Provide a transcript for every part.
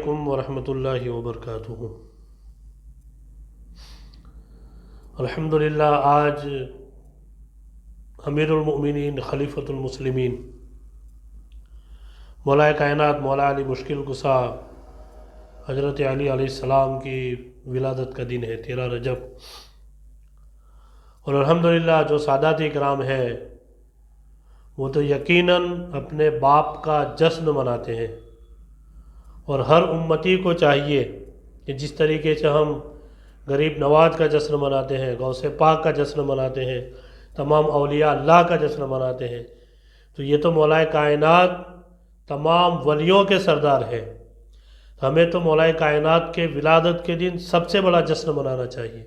علیکم ورحمۃ اللہ وبرکاتہ۔ الحمدللہ آج امیر المؤمنین خلیفۃ المسلمین مولا کائنات مولا علی مشکل کشا حضرت علی علیہ السلام کی ولادت کا دن ہے 13 رجب، اور الحمدللہ جو سادات کرام ہے وہ تو یقیناً اپنے باپ کا جشن مناتے ہیں، اور ہر امتی کو چاہیے کہ جس طریقے سے ہم غریب نواز کا جشن مناتے ہیں، غوث پاک کا جشن مناتے ہیں، تمام اولیاء اللہ کا جشن مناتے ہیں، تو یہ تو مولا کائنات تمام ولیوں کے سردار ہے، ہمیں تو مولا کائنات کے ولادت کے دن سب سے بڑا جشن منانا چاہیے۔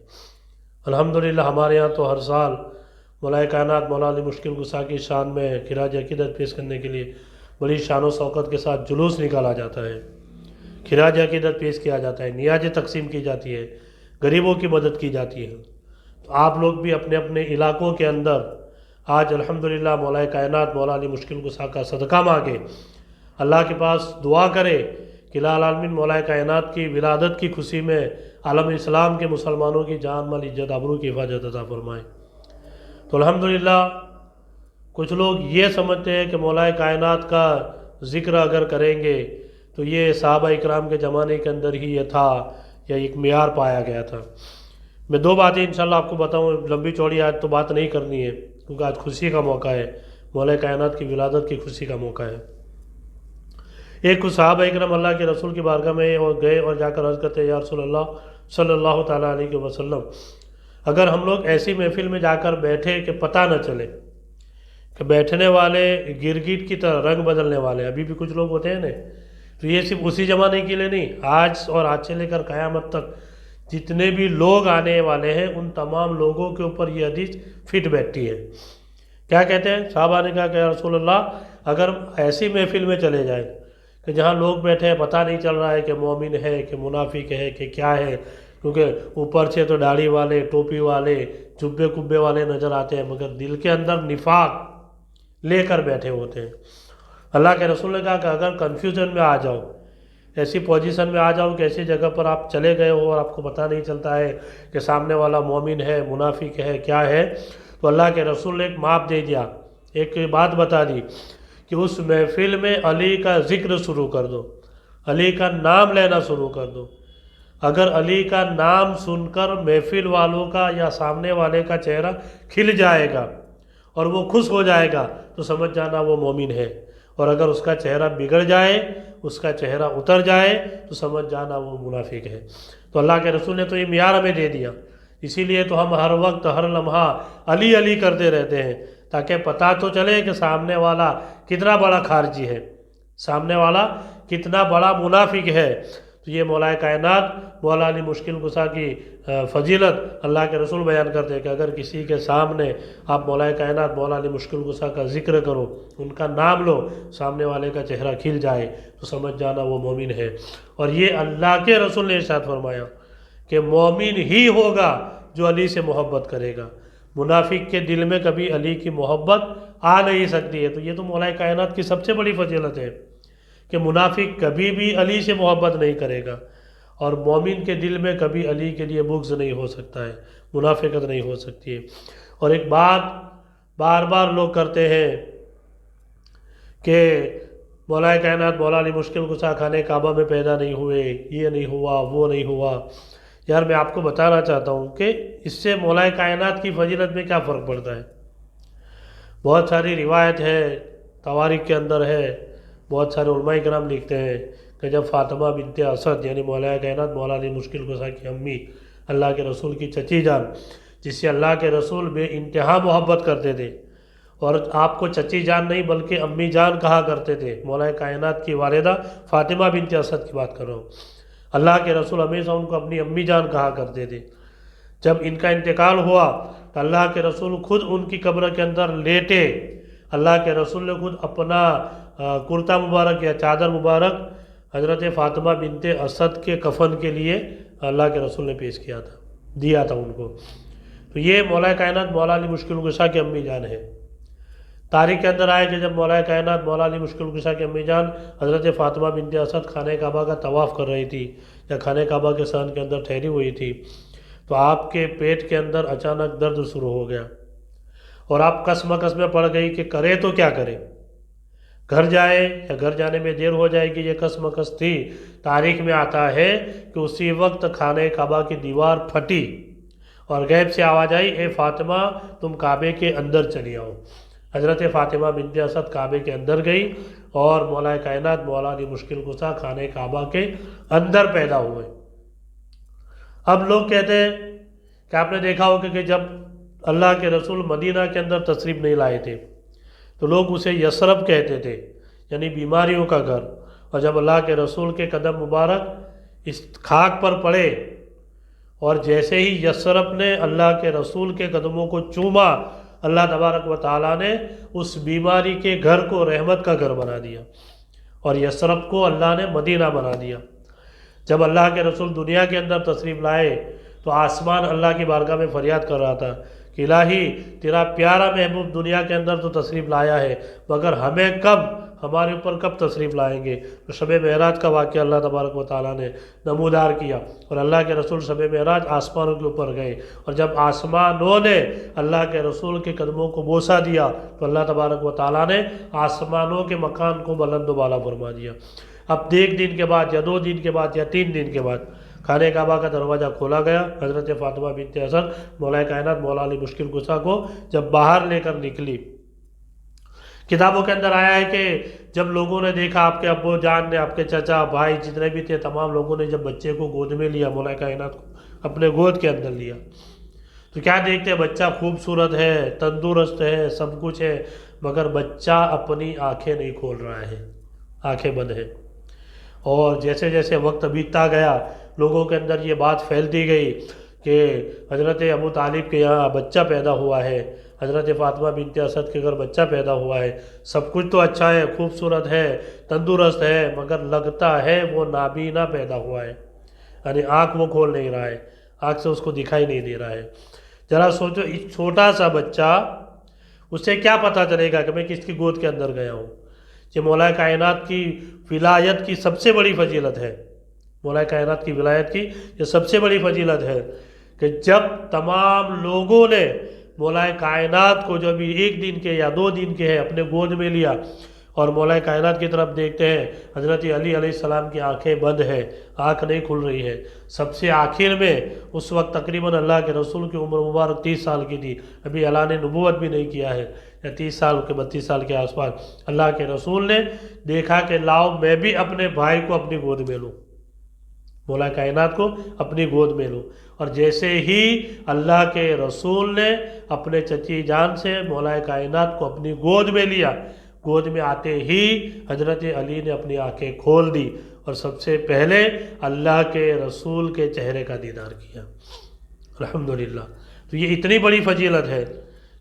الحمدللہ ہمارے یہاں تو ہر سال مولا کائنات مولا علی مشکل کشا کی شان میں خراج عقیدت پیش کرنے کے لیے بڑی شان و شوکت کے ساتھ جلوس نکالا جاتا ہے، خراج عقیدت پیش کیا جاتا ہے، نیازیں تقسیم کی جاتی ہے، غریبوں کی مدد کی جاتی ہے۔ تو آپ لوگ بھی اپنے اپنے علاقوں کے اندر آج الحمدللہ مولا کائنات مولا علی مشکل کشا کا صدقہ مانگے، اللہ کے پاس دعا کرے کہ لا العالمین مولا کائنات کی ولادت کی خوشی میں عالم اسلام کے مسلمانوں کی جان مال عزت آبرو کی حفاظت عطا فرمائے۔ تو الحمدللہ کچھ لوگ یہ سمجھتے ہیں کہ مولا کائنات کا ذکر اگر کریں گے تو یہ صحابہ اکرام کے زمانے کے اندر ہی یہ تھا یا ایک معیار پایا گیا تھا۔ میں دو باتیں انشاءاللہ آپ کو بتاؤں، لمبی چوڑی آج تو بات نہیں کرنی ہے کیونکہ آج خوشی کا موقع ہے، مولا کائنات کی ولادت کی خوشی کا موقع ہے۔ ایک کچھ صحابہ اکرام اللہ کے رسول کی بارگاہ میں گئے اور جا کر عرض کرتے یا رسول اللہ صلی اللہ تعالیٰ علیہ وسلم، اگر ہم لوگ ایسی محفل میں جا کر بیٹھے کہ پتہ نہ چلے کہ بیٹھنے والے گرگٹ کی طرح رنگ بدلنے والے، ابھی بھی کچھ لوگ ہوتے ہیں نا، تو یہ صرف اسی زمانے کے لیے نہیں، آج سے لے کر قیامت تک جتنے بھی لوگ آنے والے ہیں ان تمام لوگوں کے اوپر یہ حدیث فٹ بیٹھتی ہے۔ کیا کہتے ہیں صحابہ نے کہا کہ یا رسول اللہ اگر ایسی محفل میں چلے جائیں کہ جہاں لوگ بیٹھے ہیں پتہ نہیں چل رہا ہے کہ مومن ہے کہ منافق ہے کہ کیا ہے، کیونکہ اوپر سے تو داڑھی والے ٹوپی والے جبے کبے والے نظر آتے ہیں مگر دل کے اندر نفاق لے کر بیٹھے ہوتے ہیں۔ اللہ کے رسول نے کہا کہ اگر کنفیوژن میں آ جاؤ، ایسی پوزیشن میں آ جاؤ کہ ایسی جگہ پر آپ چلے گئے ہو اور آپ کو پتہ نہیں چلتا ہے کہ سامنے والا مومن ہے منافق ہے کیا ہے، تو اللہ کے رسول نے ایک ماپ دے دیا، ایک بات بتا دی کہ اس محفل میں علی کا ذکر شروع کر دو، علی کا نام لینا شروع کر دو۔ اگر علی کا نام سن کر محفل والوں کا یا سامنے والے کا چہرہ کھل جائے گا اور وہ خوش ہو جائے گا تو سمجھ جانا وہ مومن ہے، اور اگر اس کا چہرہ بگڑ جائے، اس کا چہرہ اتر جائے تو سمجھ جانا وہ منافق ہے۔ تو اللہ کے رسول نے تو یہ معیار ہمیں دے دیا، اسی لیے تو ہم ہر وقت ہر لمحہ علی علی کرتے رہتے ہیں تاکہ پتہ تو چلے کہ سامنے والا کتنا بڑا خارجی ہے، سامنے والا کتنا بڑا منافق ہے۔ تو یہ مولا کائنات مولا علی مشکل کشا کی فضیلت اللہ کے رسول بیان کرتے ہیں کہ اگر کسی کے سامنے آپ مولا کائنات مولا علی مشکل کشا کا ذکر کرو، ان کا نام لو، سامنے والے کا چہرہ کھل جائے تو سمجھ جانا وہ مومن ہے۔ اور یہ اللہ کے رسول نے ارشاد فرمایا کہ مومن ہی ہوگا جو علی سے محبت کرے گا، منافق کے دل میں کبھی علی کی محبت آ نہیں سکتی ہے۔ تو یہ تو مولا کائنات کی سب سے بڑی فضیلت ہے کہ منافق کبھی بھی علی سے محبت نہیں کرے گا، اور مومن کے دل میں کبھی علی کے لیے بغض نہیں ہو سکتا ہے، منافقت نہیں ہو سکتی ہے۔ اور ایک بات بار بار لوگ کرتے ہیں کہ مولا کائنات مولا علی مشکل کشا خانہ کعبہ میں پیدا نہیں ہوئے، یہ نہیں ہوا وہ نہیں ہوا۔ یار میں آپ کو بتانا چاہتا ہوں کہ اس سے مولا کائنات کی فضیلت میں کیا فرق پڑتا ہے۔ بہت ساری روایت ہے، تواریخ کے اندر ہے، بہت سارے علماء کرام لکھتے ہیں کہ جب فاطمہ بنت اسد یعنی مولا کائنات مولا علی مشکل کشا کی امی، اللہ کے رسول کی چچی جان، جس سے اللہ کے رسول بے انتہا محبت کرتے تھے، اور آپ کو چچی جان نہیں بلکہ امی جان کہا کرتے تھے، مولا کائنات کی والدہ فاطمہ بنت اسد کی بات کر رہا ہوں، اللہ کے رسول ہمیشہ ان کو اپنی امی جان کہا کرتے تھے۔ جب ان کا انتقال ہوا تو اللہ کے رسول خود ان کی قبر کے اندر لیٹے، اللہ کے رسول نے خود اپنا کرتا مبارک یا چادر مبارک حضرت فاطمہ بنت اسد کے کفن کے لیے اللہ کے رسول نے پیش کیا تھا، دیا تھا ان کو۔ تو یہ مولا کائنات مولا علی مشکل کشا کی امی جان ہے۔ تاریخ کے اندر آئے کہ جب مولا کائنات مولا علی مشکل کشا کی امی جان حضرت فاطمہ بنت اسد خانہ کعبہ کا طواف کر رہی تھی یا خانہ کعبہ کے صحن کے اندر ٹھہری ہوئی تھی، تو آپ کے پیٹ کے اندر اچانک درد شروع ہو گیا اور آپ کس مکس میں پڑ گئی کہ کرے تو کیا کرے، گھر جائے یا گھر جانے میں دیر ہو جائے گی، یہ کس مکس تھی۔ تاریخ میں آتا ہے کہ اسی وقت خانہ کعبہ کی دیوار پھٹی اور غیب سے آواز آئی، اے فاطمہ تم کعبے کے اندر چلی آؤ۔ حضرت فاطمہ بنت اسد کعبے کے اندر گئی اور مولا کائنات مولا علی مشکل کشا خانہ کعبہ کے اندر پیدا ہوئے۔ اب لوگ کہتے ہیں کہ آپ نے دیکھا ہوگا کہ جب اللہ کے رسول مدینہ کے اندر تشریف نہیں لائے تھے تو لوگ اسے یثرب کہتے تھے، یعنی بیماریوں کا گھر، اور جب اللہ کے رسول کے قدم مبارک اس خاک پر پڑے اور جیسے ہی یثرب نے اللہ کے رسول کے قدموں کو چوما، اللہ تبارک و تعالیٰ نے اس بیماری کے گھر کو رحمت کا گھر بنا دیا اور یثرب کو اللہ نے مدینہ بنا دیا۔ جب اللہ کے رسول دنیا کے اندر تشریف لائے تو آسمان اللہ کی بارگاہ میں فریاد کر رہا تھا کہ الہی تیرا پیارا محبوب دنیا کے اندر تو تشریف لایا ہے، مگر ہمیں کب، ہمارے اوپر کب تشریف لائیں گے؟ تو شب معراج کا واقعہ اللہ تبارک و تعالیٰ نے نمودار کیا اور اللہ کے رسول شب معراج آسمانوں کے اوپر گئے، اور جب آسمانوں نے اللہ کے رسول کے قدموں کو بوسہ دیا تو اللہ تبارک و تعالیٰ نے آسمانوں کے مکان کو بلند و بالا فرما دیا۔ اب ایک دن کے بعد یا 2 دن کے بعد یا 3 دن کے بعد خانہ کعبہ کا دروازہ کھولا گیا۔ حضرت فاطمہ بنت اسد مولا کائنات مولا علی مشکل کشا کو جب باہر لے کر نکلی، کتابوں کے اندر آیا ہے کہ جب لوگوں نے دیکھا، آپ کے ابو جان نے، آپ کے چچا بھائی جتنے بھی تھے تمام لوگوں نے جب بچے کو گود میں لیا، مولا کائنات کو اپنے گود کے اندر لیا، تو کیا دیکھتے ہیں؟ بچہ خوبصورت ہے، تندرست ہے، سب کچھ ہے، مگر بچہ اپنی آنکھیں نہیں کھول رہا ہے، آنکھیں بند ہیں۔ اور جیسے جیسے وقت بیتتا گیا لوگوں کے اندر یہ بات پھیلتی گئی کہ حضرت ابو طالب کے یہاں بچہ پیدا ہوا ہے، حضرت فاطمہ بنت اسد کے گھر بچہ پیدا ہوا ہے، سب کچھ تو اچھا ہے، خوبصورت ہے، تندرست ہے، مگر لگتا ہے وہ نابینا پیدا ہوا ہے، یعنی آنکھ وہ کھول نہیں رہا ہے، آنکھ سے اس کو دکھائی نہیں دے رہا ہے۔ ذرا سوچو، ایک چھوٹا سا بچہ، اسے کیا پتہ چلے گا کہ میں کس کی گود کے اندر گیا ہوں؟ یہ مولا کائنات کی ولایت کی سب سے بڑی فضیلت ہے، مولا کائنات کی ولایت کی یہ سب سے بڑی فضیلت ہے کہ جب تمام لوگوں نے مولا کائنات کو جو بھی 1 دن کے یا 2 دن کے ہیں اپنے گود میں لیا اور مولا کائنات کی طرف دیکھتے ہیں، حضرت علی علیہ السلام کی آنکھیں بند ہے، آنکھ نہیں کھل رہی ہے۔ سب سے آخر میں اس وقت تقریباً اللہ کے رسول کی عمر مبارک 30 سال کی تھی، ابھی اللہ نے نبوت بھی نہیں کیا ہے، یا 30 سال کے 32 سال کے آس پاس اللہ کے رسول نے دیکھا کہ لاؤ میں بھی اپنے بھائی کو اپنی گود میں لوں، مولا کائنات کو اپنی گود میں لوں۔ اور جیسے ہی اللہ کے رسول نے اپنے چچی جان سے مولا کائنات کو اپنی گود میں لیا، گود میں آتے ہی حضرت علی نے اپنی آنکھیں کھول دی اور سب سے پہلے اللہ کے رسول کے چہرے کا دیدار کیا، الحمدللہ۔ تو یہ اتنی بڑی فضیلت ہے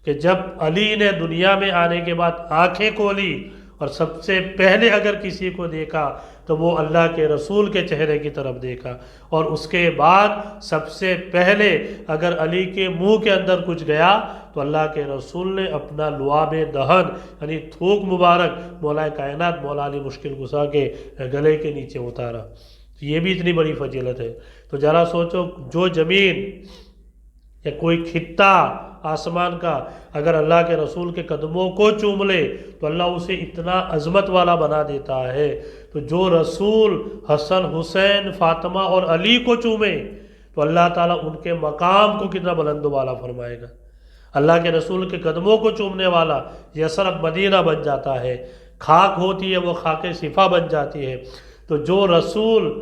کہ جب علی نے دنیا میں آنے کے بعد آنکھیں کھولی اور سب سے پہلے اگر کسی کو دیکھا تو وہ اللہ کے رسول کے چہرے کی طرف دیکھا، اور اس کے بعد سب سے پہلے اگر علی کے منہ کے اندر کچھ گیا تو اللہ کے رسول نے اپنا لعاب دہن یعنی تھوک مبارک مولا کائنات مولا علی مشکل کشا کے گلے کے نیچے اتارا۔ یہ بھی اتنی بڑی فضیلت ہے۔ تو ذرا سوچو، جو زمین یا کوئی خطہ آسمان کا اگر اللہ کے رسول کے قدموں کو چوم لے تو اللہ اسے اتنا عظمت والا بنا دیتا ہے، تو جو رسول حسن، حسین، فاطمہ اور علی کو چومے تو اللہ تعالیٰ ان کے مقام کو کتنا بلند و بالا فرمائے گا۔ اللہ کے رسول کے قدموں کو چومنے والا یثرب مدینہ بن جاتا ہے، خاک ہوتی ہے وہ خاک صفا بن جاتی ہے۔ تو جو رسول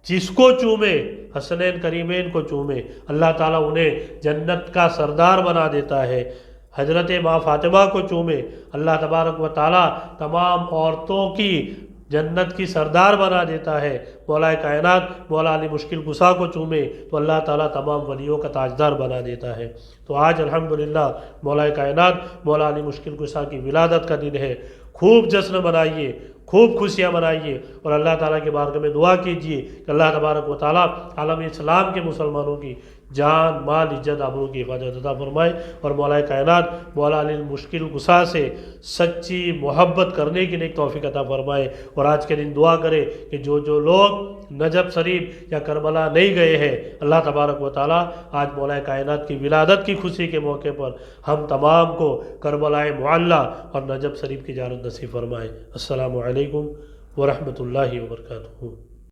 جس کو چومے، حسنین کریمین کو چومے، اللہ تعالیٰ انہیں جنت کا سردار بنا دیتا ہے۔ حضرت ماں فاطمہ کو چومے، اللہ تبارک و تعالیٰ تمام عورتوں کی جنت کی سردار بنا دیتا ہے۔ مولا کائنات مولا علی مشکل کشا کو چومے تو اللہ تعالیٰ تمام ولیوں کا تاجدار بنا دیتا ہے۔ تو آج الحمدللہ مولا کائنات مولا علی مشکل کشا کی ولادت کا دن ہے، خوب جشن منائیے، خوب خوشیاں منائیے، اور اللہ تعالیٰ کے بارگاہ میں دعا کیجیے کہ اللہ تبارک و تعالیٰ عالم اسلام کے مسلمانوں کی جان مال عزت آبرو کی حفاظت عطا فرمائے، اور مولا کائنات مولا علی المشکل کشا سے سچی محبت کرنے کی نیک توفیق عطا فرمائے۔ اور آج کے دن دعا کرے کہ جو لوگ نجف شریف یا کربلا نہیں گئے ہیں، اللہ تبارک و تعالی آج مولا کائنات کی ولادت کی خوشی کے موقع پر ہم تمام کو کربلا معلی اور نجف شریف کی زیارت نصیب فرمائے۔ السلام علیکم ورحمۃ اللہ وبرکاتہ۔